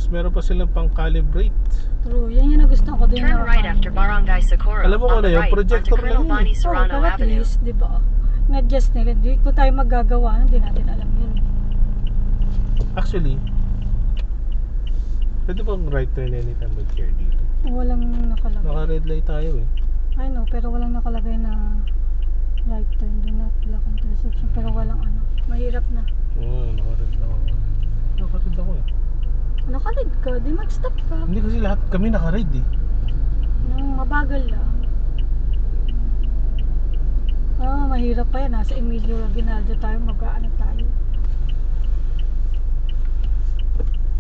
meron pa silang pang-calibrate. True, yan yung nagustuhan ko din. Turn right after Barangay Socorro. Alam mo kung on ano the yun, right projector onto Colonel lang yun. Bonnie Oo, Serrano pero at Avenue. least, di ba? Na-adjust nila. Hindi ko tayo magagawa. Hindi natin alam yun. Actually, pwede bang right turn anytime with care dito? Walang nakalagay. Naka-red light tayo eh. I know, pero walang nakalagay na right turn, do not block intersection. Pero walang ano. Mahirap na. Oo, naka-red lang ako. Naka-red ako eh. Nakalid ka, di mag-stop ka. Hindi kasi lahat kami naka-red eh. Nang mabagal lang. Mahirap pa yan. Nasa Emilio Aguinaldo tayo, mag-aano tayo.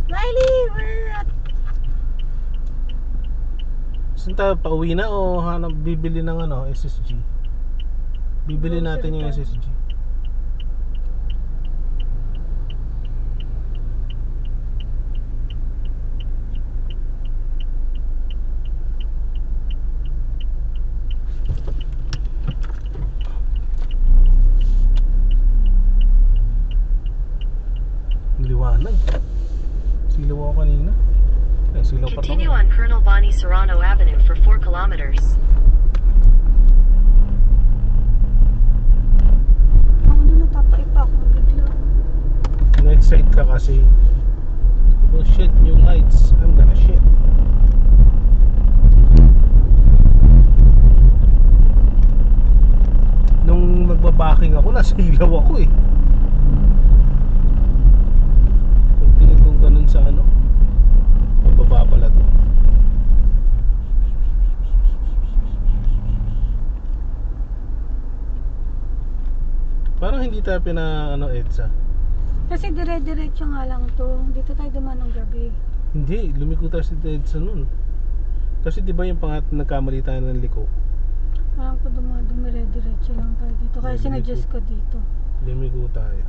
Riley, we're at... Saan tayo? Pauwi na o hanap bibili ng ano, SSG? Bibili natin yung SSG. Liwanag. Silaw ako kanina. Eh, silaw pa Continue ako. on Colonel Bonnie Serrano Avenue for 4 kilometers. Ako na natataipa ako bigla. Na-excite ka kasi. Oh shit, new lights. I'm gonna shit. Nung magbabaking ako, nasa ilaw ako eh. Pagtingin kong ganun sa ano, mababa pala to. Parang hindi tayo ano, EDSA. Kasi dire-diretso nga lang to. Dito tayo dumaan ng gabi. Hindi, lumiko tayo sa EDSA nun. Kasi di ba yung nagkamali tayo ng liko? Parang ko dumire-diretso lang tayo dito. Kaya sinadjust ko dito. Lumiko tayo.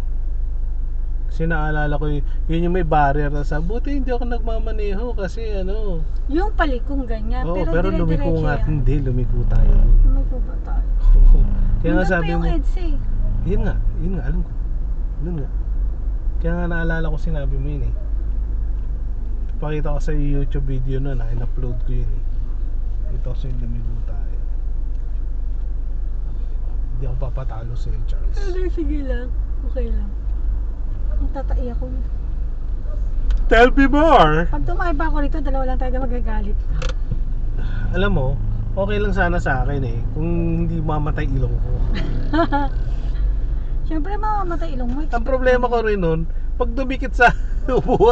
Kasi naalala ko yun yung may barrier na sa buti hindi ako nagmamaneho kasi ano. Yung palikong ganyan. Oo, pero pero lumiko dire-diretso nga. yan. Hindi, lumiko tayo. Lumiko ba tayo? Kaya nga Nandun sabi pa yung mo, EDSA eh. yun nga, alam ko. Doon nga. Kaya nga naalala ko sinabi mo yun eh. Pakita ko sa YouTube video nun na in-upload ko yun eh. Ito kasi lumigo tayo. Hindi ako papatalo sa iyo, Charles. Ano, sige lang. Okay lang. Ang tatai ako. Tell me more! Pag tumakay pa ako rito, dalawa lang tayo magagalit. Alam mo, okay lang sana sa akin eh. Kung hindi mamatay ilong ko. Siyempre mamamatay ilong mo. Ang problema ko rin nun, pag dumikit sa upuan.